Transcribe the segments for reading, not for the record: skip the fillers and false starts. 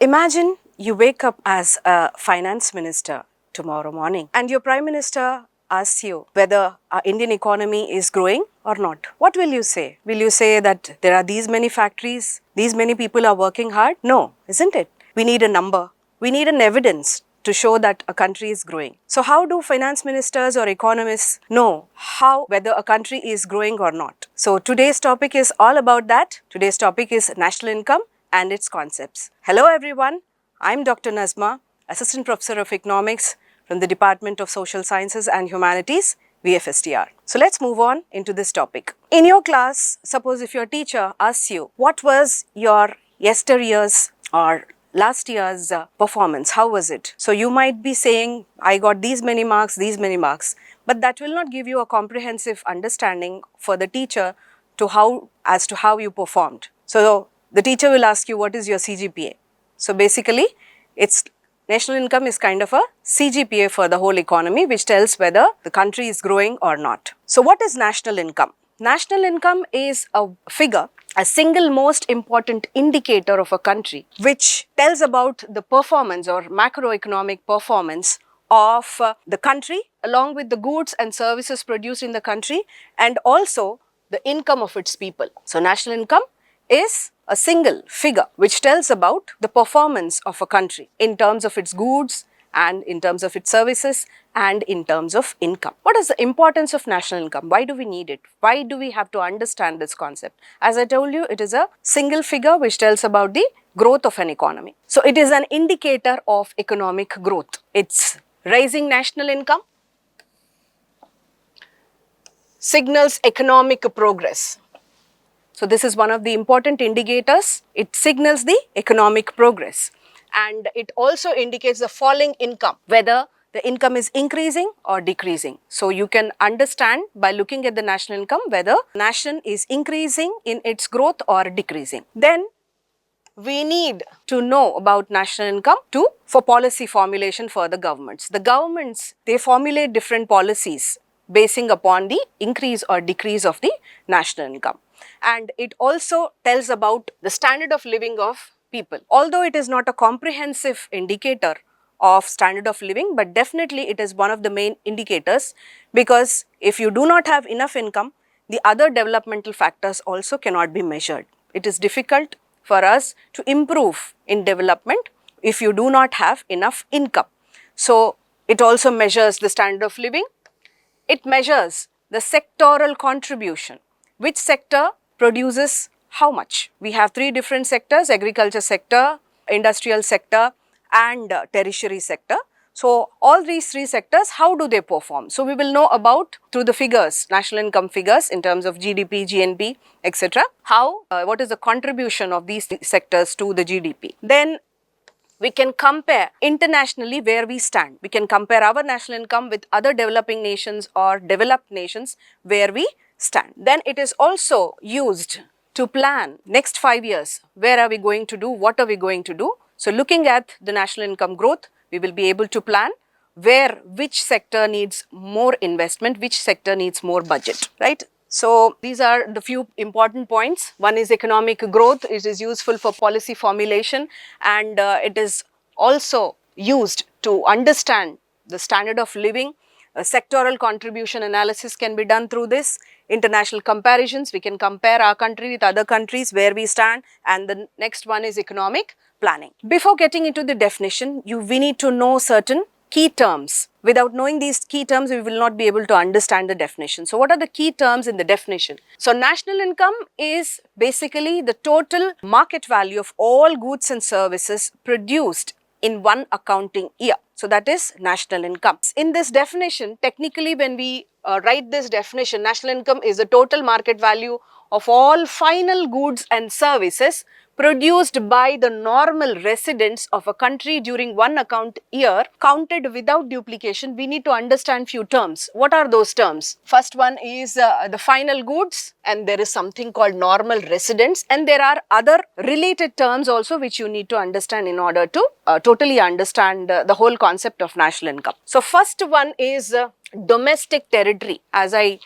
Imagine you wake up as a finance minister tomorrow morning and your prime minister asks you whether our Indian economy is growing or not. What will you say? Will you say that there are these many factories, these many people are working hard? No, isn't it? We need a number. We need an evidence to show that a country is growing. So how do finance ministers or economists know whether a country is growing or not? So today's topic is all about that. Today's topic is national income and its concepts. Hello everyone, I'm Dr. Nazma, Assistant Professor of Economics from the Department of Social Sciences and Humanities, VFSTR. So let's move on into this topic. In your class, suppose if your teacher asks you, what was your yesteryear's or last year's performance, how was it? So you might be saying, I got these many marks, but that will not give you a comprehensive understanding for the teacher as to how you performed. So the teacher will ask you, what is your CGPA? So basically, national income is kind of a CGPA for the whole economy, which tells whether the country is growing or not. So what is national income? National income is a figure, a single most important indicator of a country, which tells about the performance or macroeconomic performance of the country along with the goods and services produced in the country and also the income of its people. So national income is a single figure which tells about the performance of a country in terms of its goods and in terms of its services and in terms of income. What is the importance of national income? Why do we need it? Why do we have to understand this concept? As I told you, it is a single figure which tells about the growth of an economy. So it is an indicator of economic growth. It's rising national income signals economic progress. So this is one of the important indicators. It signals the economic progress and it also indicates the falling income, whether the income is increasing or decreasing. So you can understand by looking at the national income whether nation is increasing in its growth or decreasing. Then we need to know about national income for policy formulation for the governments. The governments, they formulate different policies basing upon the increase or decrease of the national income. And it also tells about the standard of living of people. Although it is not a comprehensive indicator of standard of living, but definitely it is one of the main indicators, because if you do not have enough income, the other developmental factors also cannot be measured. It is difficult for us to improve in development if you do not have enough income. So it also measures the standard of living. It measures the sectoral contribution. Which sector produces how much? We have three different sectors: agriculture sector, industrial sector and tertiary sector. So all these three sectors, how do they perform? So we will know about through the figures, national income figures in terms of GDP, GNP, etc. What is the contribution of these sectors to the GDP? Then we can compare internationally where we stand. We can compare our national income with other developing nations or developed nations where we stand. Then it is also used to plan next 5 years. Where are we going to do? What are we going to do? So looking at the national income growth, we will be able to plan which sector needs more investment, which sector needs more budget, right? So these are the few important points. One is economic growth. It is useful for policy formulation and it is also used to understand the standard of living. Sectoral contribution analysis can be done through this. International comparisons, we can compare our country with other countries where we stand, and the next one is economic planning. Before getting into the definition, we need to know certain key terms. Without knowing these key terms, we will not be able to understand the definition. So what are the key terms in the definition? So national income is basically the total market value of all goods and services produced in one accounting year. So that is national income. In this definition, technically when we write this definition, national income is the total market value of all final goods and services produced by the normal residents of a country during one account year, counted without duplication. We need to understand few terms. What are those terms? First one is the final goods, and there is something called normal residents, and there are other related terms also which you need to understand in order to totally understand the whole concept of national income. So first one is domestic territory. As I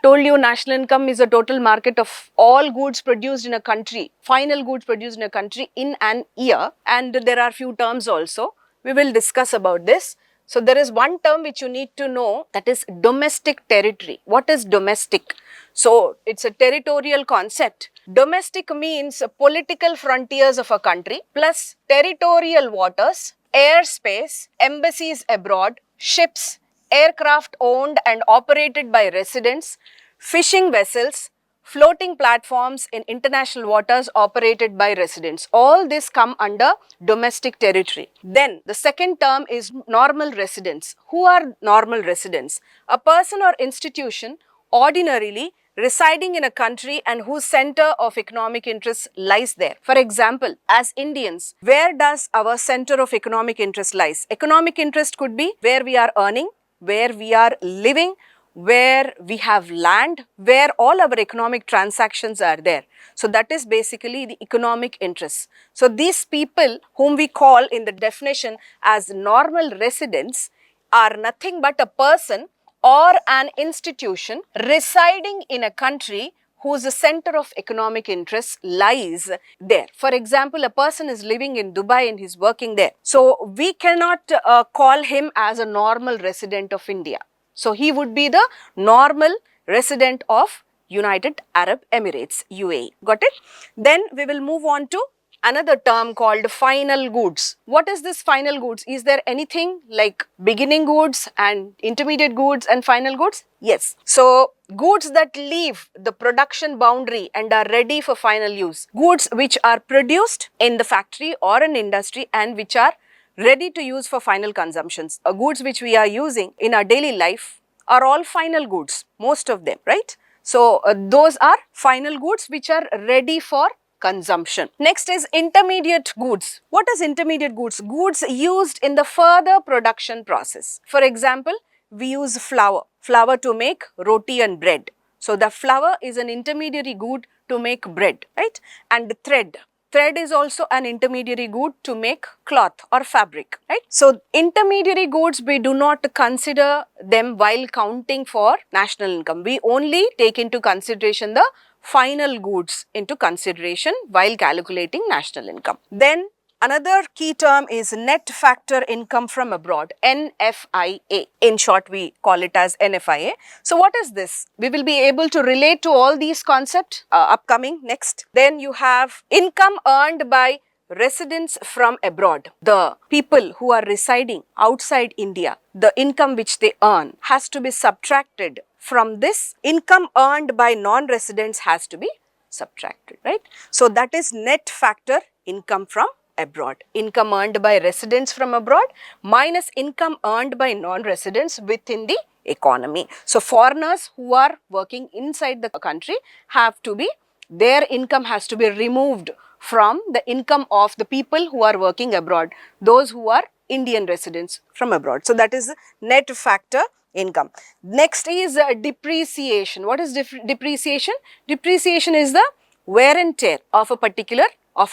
told you, national income is a total market of all goods produced in a country, final goods produced in a country in an year, and there are few terms also. We will discuss about this. So there is one term which you need to know, that is domestic territory. What is domestic? So it's a territorial concept. Domestic means political frontiers of a country plus territorial waters, airspace, embassies abroad, ships, aircraft owned and operated by residents, fishing vessels, floating platforms in international waters operated by residents. All this come under domestic territory. Then the second term is normal residents. Who are normal residents? A person or institution ordinarily residing in a country and whose center of economic interest lies there. For example, as Indians, where does our center of economic interest lies? Economic interest could be where we are earning, where we are living, where we have land, where all our economic transactions are there. So that is basically the economic interest. So these people whom we call in the definition as normal residents are nothing but a person or an institution residing in a country whose center of economic interest lies there. For example, a person is living in Dubai and he's working there. So we cannot call him as a normal resident of India. So he would be the normal resident of United Arab Emirates, UAE. Got it? Then we will move on to another term called final goods. What is this final goods? Is there anything like beginning goods and intermediate goods and final goods? Yes. So goods that leave the production boundary and are ready for final use. Goods which are produced in the factory or an industry and which are ready to use for final consumptions. Goods which we are using in our daily life are all final goods, most of them, right? So those are final goods which are ready for consumption. Next is intermediate goods. What is intermediate goods? Goods used in the further production process. For example, we use flour to make roti and bread. So the flour is an intermediary good to make bread, right? And thread. Thread is also an intermediary good to make cloth or fabric, right? So intermediary goods, we do not consider them while counting for national income. We only take into consideration the final goods into consideration while calculating national income. Then another key term is net factor income from abroad, NFIA. In short, we call it as NFIA. So what is this? We will be able to relate to all these concepts upcoming next. Then you have income earned by residents from abroad. The people who are residing outside India, the income which they earn has to be subtracted from this. Income earned by non-residents has to be subtracted, right? So that is net factor income from abroad. Income earned by residents from abroad minus income earned by non-residents within the economy. So foreigners who are working inside the country have to be, their income has to be removed from the income of the people who are working abroad, those who are Indian residents from abroad. So that is net factor income. Next is depreciation. What is depreciation? Depreciation is the wear and tear of a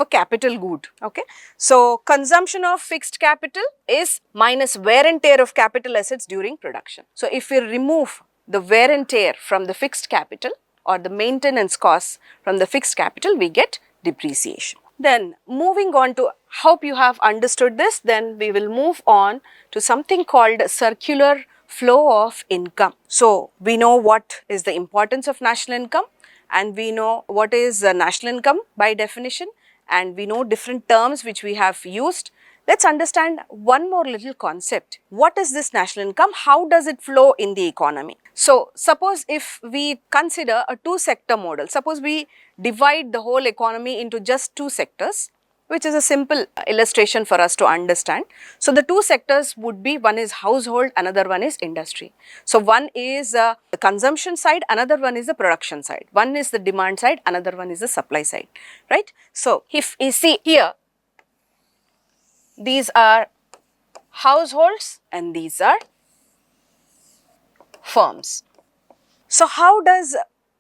capital good. Okay. So consumption of fixed capital is minus wear and tear of capital assets during production. So if we remove the wear and tear from the fixed capital or the maintenance costs from the fixed capital, we get depreciation. Then moving on to, hope you have understood this, then we will move on to something called circular flow of income. So we know what is the importance of national income, and we know what is national income by definition, and we know different terms which we have used. Let's understand one more little concept. What is this national income? How does it flow in the economy? So suppose if we consider a two-sector model, suppose we divide the whole economy into just two sectors, which is a simple illustration for us to understand. So the two sectors would be, one is household, another one is industry. So one is the consumption side, another one is the production side. One is the demand side, another one is the supply side, right? So if you see here, these are households and these are firms. So how does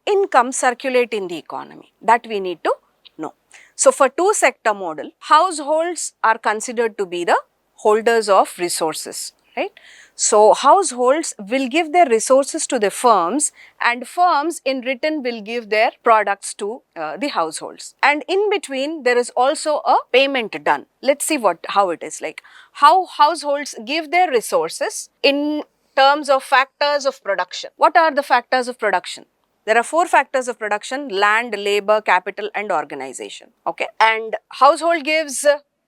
income circulate in the economy? That we need to know. So for two-sector model, households are considered to be the holders of resources. right? So households will give their resources to the firms, and firms in return will give their products to the households. And in between there is also a payment done. Let's see how it is like. How households give their resources in terms of factors of production. What are the factors of production? There are 4 factors of production: land, labor, capital and organization. Okay, and household gives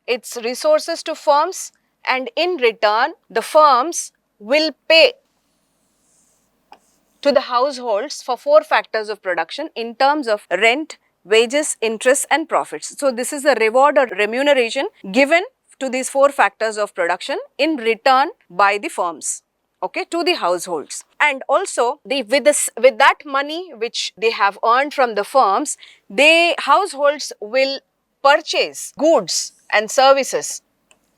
its resources to firms, and in return the firms will pay to the households for 4 factors of production in terms of rent, wages, interest and profits. So this is the reward or remuneration given to these 4 factors of production in return by the firms, okay, to the households. And also with that money which they have earned from the firms, households will purchase goods and services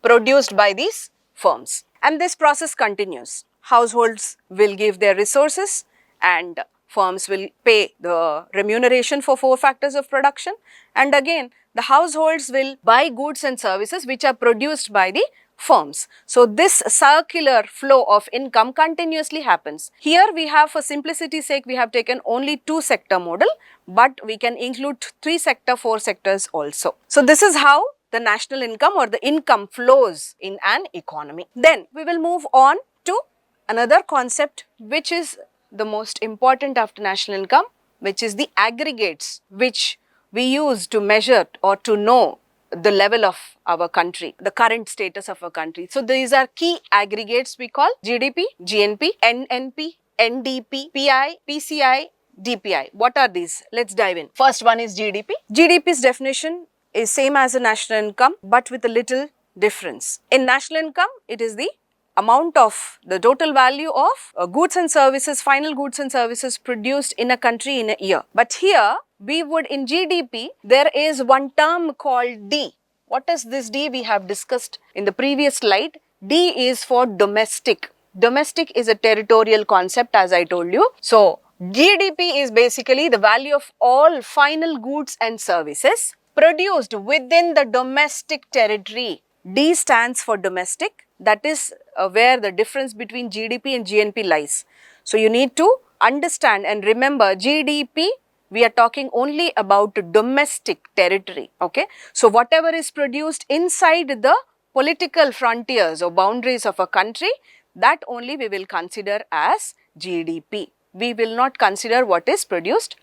produced by these firms. And this process continues. Households will give their resources and firms will pay the remuneration for 4 factors of production. And again, the households will buy goods and services which are produced by the firms. So this circular flow of income continuously happens. Here we have, for simplicity's sake, we have taken only 2 sector model, but we can include 3 sector, 4 sectors also. So this is how the national income or the income flows in an economy. Then we will move on to another concept which is the most important after national income, which is the aggregates which we use to measure or to know the level of our country, the current status of our country. So these are key aggregates we call GDP, GNP, NNP, NDP, PI, PCI, DPI. What are these? Let's dive in. First one is GDP. GDP's definition is same as a national income but with a little difference. In national income, it is the amount of the total value of goods and services, final goods and services produced in a country in a year. But here we would, in GDP, there is one term called D. What is this D? We have discussed in the previous slide. D is for domestic. Domestic is a territorial concept, as I told you. So GDP is basically the value of all final goods and services produced within the domestic territory. D stands for domestic. That is where the difference between GDP and GNP lies. So you need to understand and remember, GDP, we are talking only about domestic territory. Okay. So whatever is produced inside the political frontiers or boundaries of a country, that only we will consider as GDP. We will not consider what is produced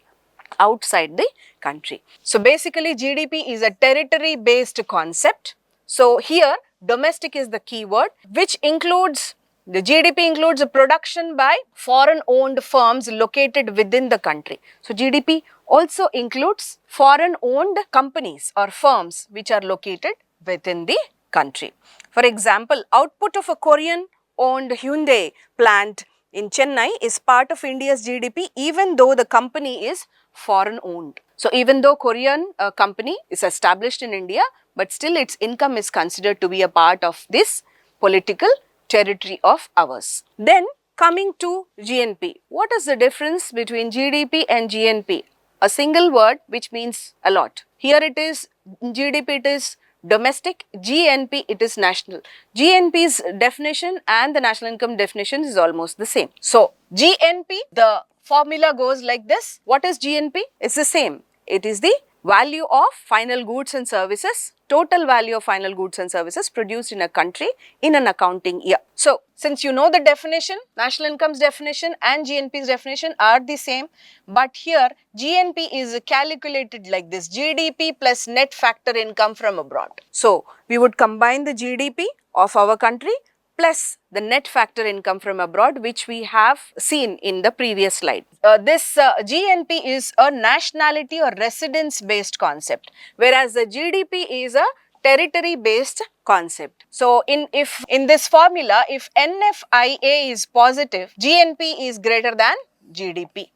outside the country. So basically GDP is a territory based concept. So here domestic is the key word, which includes, the GDP includes the production by foreign owned firms located within the country. So GDP also includes foreign owned companies or firms which are located within the country. For example, output of a Korean owned Hyundai plant in Chennai is part of India's GDP even though the company is foreign owned. So even though Korean company is established in India, but still its income is considered to be a part of this political territory of ours. Then coming to GNP, what is the difference between GDP and GNP? A single word which means a lot. Here it is GDP, it is domestic, GNP it is national. GNP's definition and the national income definition is almost the same. So GNP, the formula goes like this. What is GNP? It's the same. It is the value of final goods and services, total value of final goods and services produced in a country in an accounting year. So since you know the definition, national income's definition and GNP's definition are the same, but here GNP is calculated like this: GDP plus net factor income from abroad. So we would combine the GDP of our country plus the net factor income from abroad, which we have seen in the previous slide. This GNP is a nationality or residence based concept, whereas the GDP is a territory based concept. So in this formula, if NFIA is positive, GNP is greater than GDP.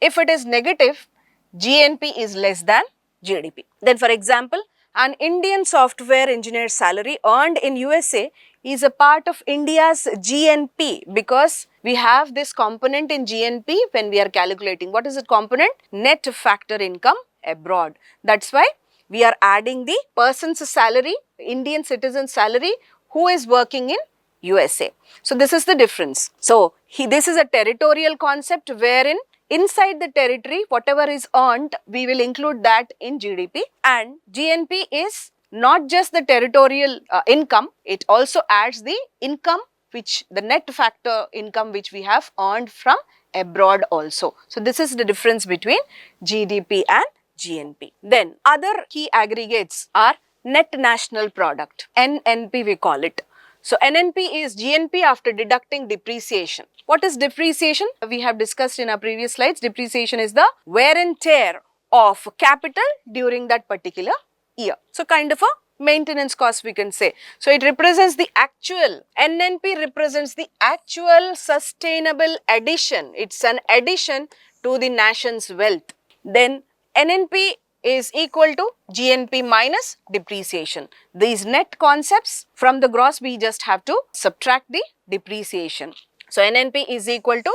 If it is negative, GNP is less than GDP. Then for example, an Indian software engineer's salary earned in USA is a part of India's GNP because we have this component in GNP when we are calculating. What is the component? Net factor income abroad. That's why we are adding the person's salary, Indian citizen's salary who is working in USA. So this is the difference. So this is a territorial concept wherein inside the territory, whatever is earned, we will include that in GDP, and GNP is not just the territorial income, it also adds the income which the net factor income which we have earned from abroad also. So this is the difference between GDP and GNP. Then other key aggregates are net national product, NNP we call it. So NNP is GNP after deducting depreciation. What is depreciation? We have discussed in our previous slides. Depreciation is the wear and tear of capital during that particular year. So kind of a maintenance cost we can say. So it represents the actual, NNP represents the actual sustainable addition. It's an addition to the nation's wealth. Then NNP is equal to GNP minus depreciation. These net concepts from the gross, we just have to subtract the depreciation. So NNP is equal to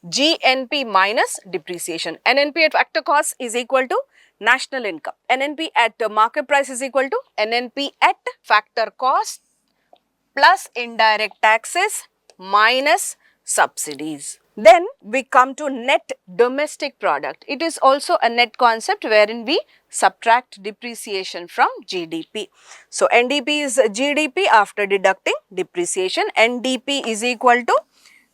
GNP minus depreciation. NNP at factor cost is equal to national income. NNP at market price is equal to NNP at factor cost plus indirect taxes minus subsidies. Then we come to net domestic product. It is also a net concept wherein we subtract depreciation from GDP. So NDP is GDP after deducting depreciation. NDP is equal to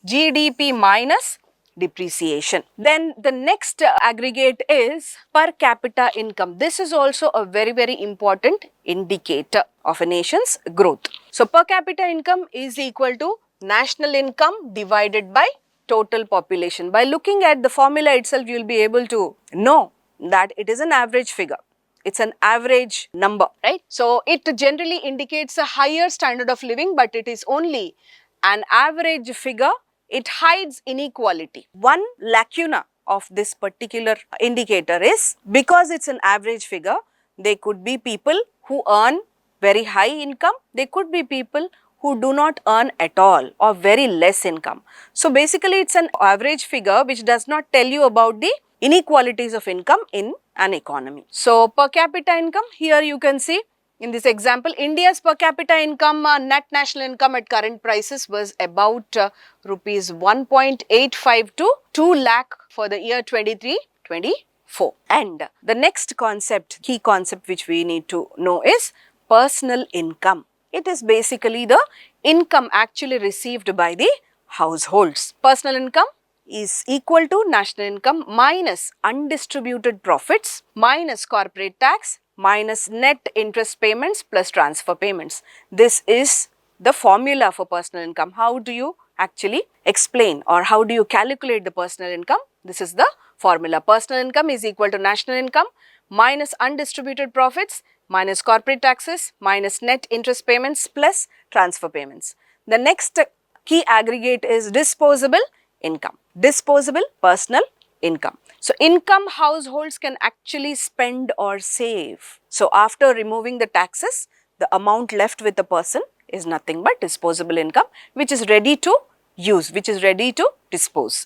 GDP minus depreciation. Then the next aggregate is per capita income. This is also a very important indicator of a nation's growth. So per capita income is equal to national income divided by total population. By looking at the formula itself, you will be able to know that it is an average figure. It's an average number, right? So it generally indicates a higher standard of living, but it is only an average figure. It hides inequality. One lacuna of this particular indicator is because it's an average figure, there could be people who earn very high income, there could be people who do not earn at all or very less income. So basically it's an average figure which does not tell you about the inequalities of income in an economy. So per capita income, here you can see in this example, India's per capita income, net national income at current prices was about rupees 1.85 to 2 lakh for the year 23-24. And the next concept, key concept which we need to know is personal income. It is basically the income actually received by the households. Personal income is equal to national income minus undistributed profits minus corporate tax minus net interest payments plus transfer payments. This is the formula for personal income. How do you actually explain or how do you calculate the personal income? This is the formula. Personal income is equal to national income minus undistributed profits minus corporate taxes minus net interest payments plus transfer payments. The next key aggregate is disposable income. Disposable personal income. So income households can actually spend or save. So after removing the taxes, the amount left with the person is nothing but disposable income which is ready to use, which is ready to dispose.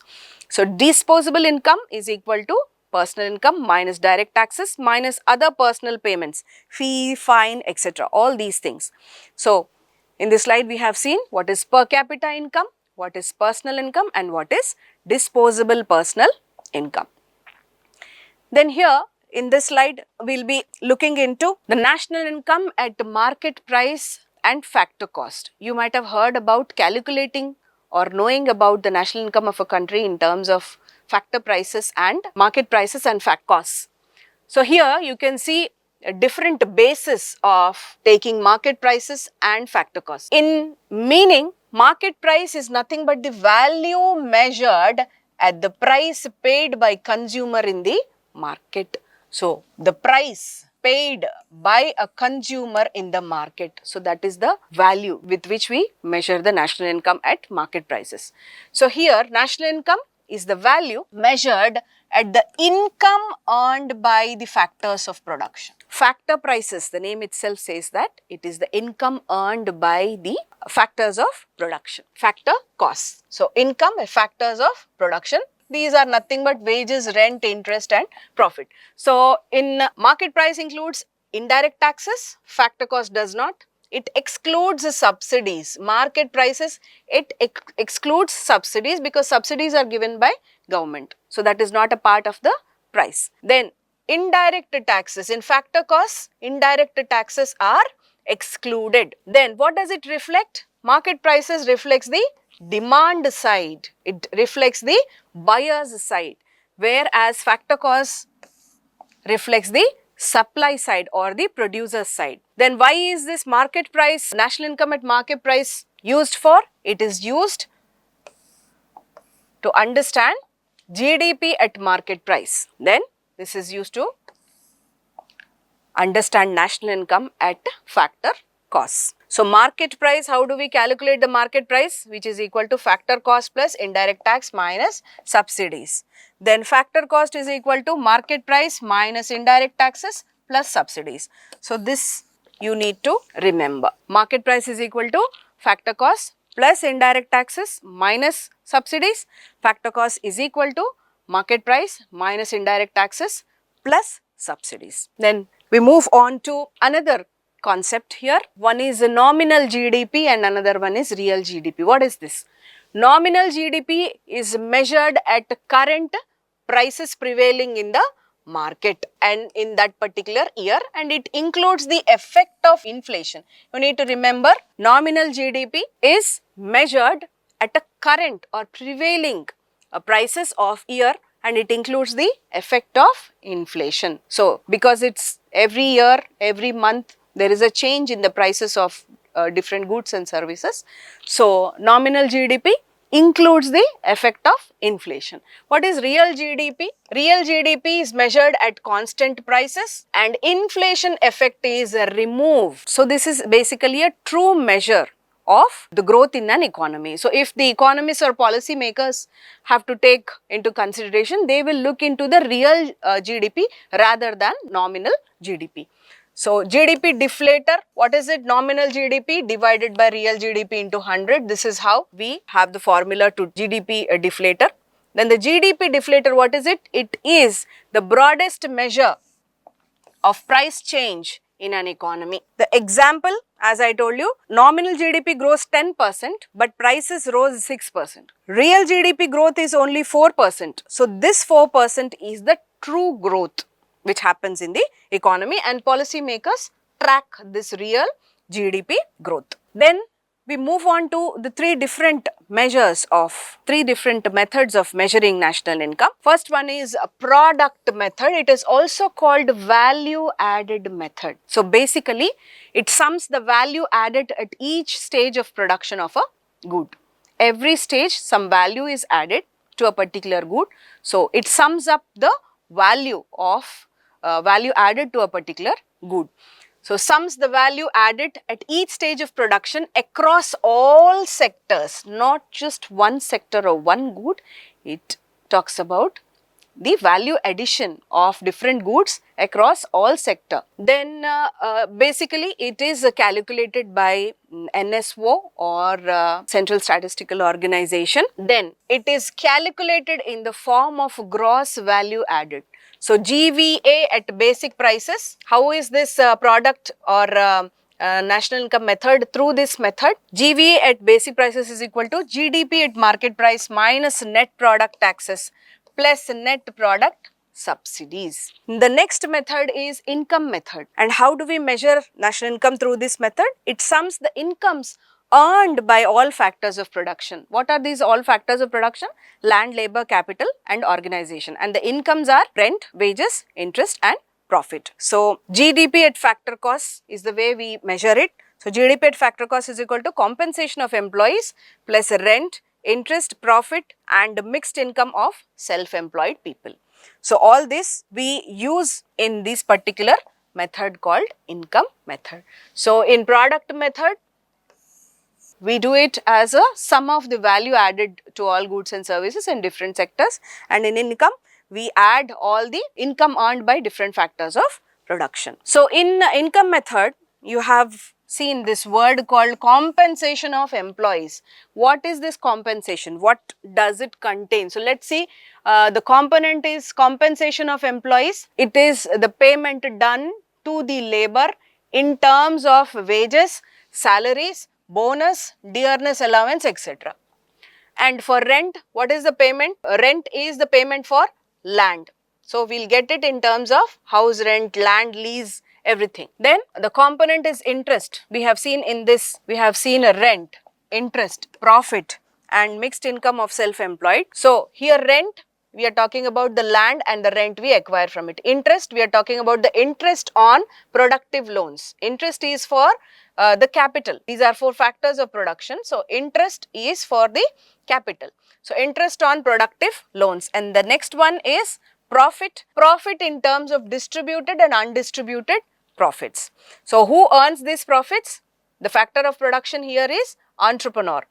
So disposable income is equal to personal income minus direct taxes minus other personal payments, fee, fine, etc. all these things. So in this slide we have seen what is per capita income, what is personal income and what is disposable personal income. Then here in this slide we will be looking into the national income at market price and factor cost. You might have heard about calculating or knowing about the national income of a country in terms of factor prices and market prices and fact costs. So here you can see a different basis of taking market prices and factor costs. In meaning, market price is nothing but the value measured at the price paid by consumer in the market. So the price paid by a consumer in the market. So that is the value with which we measure the national income at market prices. So here national income is the value measured at the income earned by the factors of production. Factor prices, the name itself says that it is the income earned by the factors of production. Factor costs. So income factors of production. These are nothing but wages, rent, interest and profit. So in market price includes indirect taxes, factor cost does not, it excludes the subsidies. Market prices, it excludes subsidies because subsidies are given by government. So that is not a part of the price. Then indirect taxes. In factor costs, indirect taxes are excluded. Then what does it reflect? Market prices reflects the demand side. It reflects the buyer's side. Whereas factor costs reflects the supply side or the producer side. Then why is this market price, national income at market price used for? It is used to understand GDP at market price. Then this is used to understand national income at factor costs. So market price, how do we calculate the market price? Which is equal to factor cost plus indirect tax minus subsidies. Then factor cost is equal to market price minus indirect taxes plus subsidies. So this you need to remember. Market price is equal to factor cost plus indirect taxes minus subsidies. Factor cost is equal to market price minus indirect taxes plus subsidies. Then we move on to another concept here. One is nominal GDP and another one is real GDP. What is this? Nominal GDP is measured at current prices prevailing in the market and in that particular year, and it includes the effect of inflation. You need to remember, nominal GDP is measured at a current or prevailing prices of year, and it includes the effect of inflation. So because it's every year, every month, there is a change in the prices of different goods and services. So nominal GDP includes the effect of inflation. What is real GDP? Real GDP is measured at constant prices and inflation effect is removed. So this is basically a true measure of the growth in an economy. So if the economists or policy makers have to take into consideration, they will look into the real GDP rather than nominal GDP. So GDP deflator, what is it? Nominal GDP divided by real GDP into 100. This is how we have the formula to GDP deflator. Then the GDP deflator, what is it? It is the broadest measure of price change in an economy. The example, as I told you, nominal GDP grows 10%, but prices rose 6%. Real GDP growth is only 4%. So this 4% is the true growth which happens in the economy, and policymakers track this real GDP growth. Then we move on to the three different methods of measuring national income. First one is a product method. It is also called value added method. So basically it sums the value added at each stage of production of a good. Every stage some value is added to a particular good. So it sums up the value of value added to a particular good. So sums the value added at each stage of production across all sectors, not just one sector or one good. It talks about the value addition of different goods across all sector. Then basically it is calculated by NSO or Central Statistical Organization. Then it is calculated in the form of gross value added. So GVA at basic prices. How is this product or national income method? Through this method, GVA at basic prices is equal to GDP at market price minus net product taxes plus net product subsidies. The next method is income method. And how do we measure national income through this method? It sums the incomes earned by all factors of production. What are these all factors of production? Land, labor, capital and organization. And the incomes are rent, wages, interest and profit. So GDP at factor cost is the way we measure it. So GDP at factor cost is equal to compensation of employees plus rent, interest, profit and mixed income of self-employed people. So all this we use in this particular method called income method. So in product method, we do it as a sum of the value added to all goods and services in different sectors, and in income we add all the income earned by different factors of production. So in income method, you have seen this word called compensation of employees. What is this compensation? What does it contain? So let's see, the component is compensation of employees. It is the payment done to the labor in terms of wages, salaries, bonus, dearness allowance, etc. And for rent, what is the payment? Rent is the payment for land. So we'll get it in terms of house rent, land lease, everything. Then the component is interest. We have seen in this, we have seen a rent, interest, profit and mixed income of self-employed. So here rent, we are talking about the land and the rent we acquire from it. Interest, we are talking about the interest on productive loans. Interest is for the capital. These are 4 factors of production. So interest is for the capital. So interest on productive loans. And the next one is profit. Profit in terms of distributed and undistributed profits. So who earns these profits? The factor of production here is entrepreneur.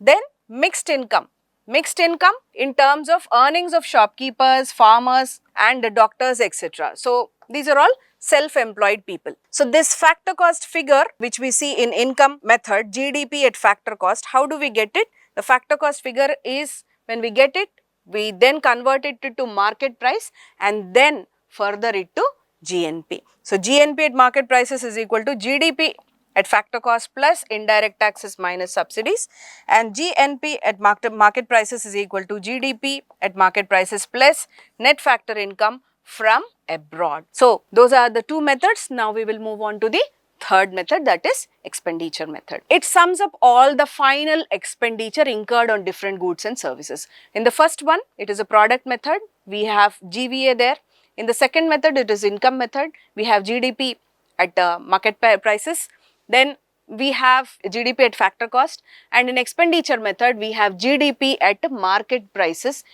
Then mixed income. Mixed income in terms of earnings of shopkeepers, farmers and doctors, etc. So these are all self-employed people. So this factor cost figure which we see in income method, GDP at factor cost, how do we get it? The factor cost figure is, when we get it, we then convert it to market price and then further it to GNP. So GNP at market prices is equal to GDP at factor cost plus indirect taxes minus subsidies, and GNP at market prices is equal to GDP at market prices plus net factor income from abroad. So those are the 2 methods. Now we will move on to the third method, that is expenditure method. It sums up all the final expenditure incurred on different goods and services. In the first one, it is a product method. We have GVA there. In the second method, it is income method. We have GDP at market prices. Then we have GDP at factor cost, and in expenditure method we have GDP at market prices,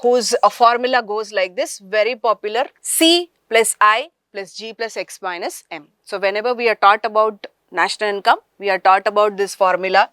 whose formula goes like this, very popular: C plus I plus G plus X minus M. So whenever we are taught about national income, we are taught about this formula.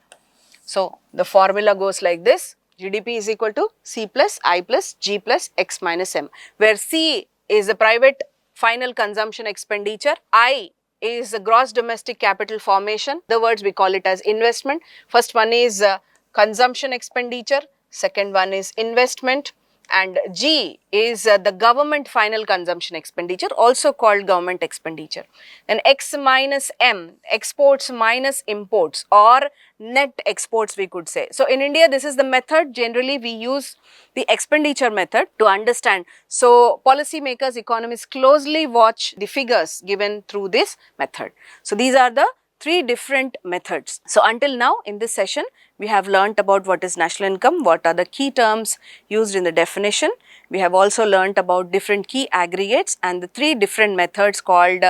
So the formula goes like this: GDP is equal to C plus I plus G plus X minus M, where C is the private final consumption expenditure, I is the gross domestic capital formation. The words we call it as investment. First one is consumption expenditure, second one is investment, and G is the government final consumption expenditure, also called government expenditure. Then X minus M, exports minus imports or net exports we could say. So in India this is the method. Generally we use the expenditure method to understand. So policymakers, economists closely watch the figures given through this method. So these are the 3 different methods. So until now in this session we have learnt about what is national income, what are the key terms used in the definition. We have also learnt about different key aggregates and the 3 different methods called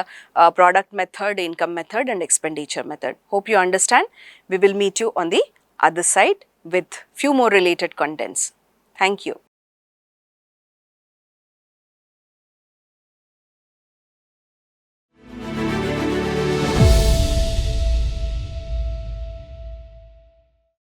product method, income method and expenditure method. Hope you understand. We will meet you on the other side with few more related contents. Thank you.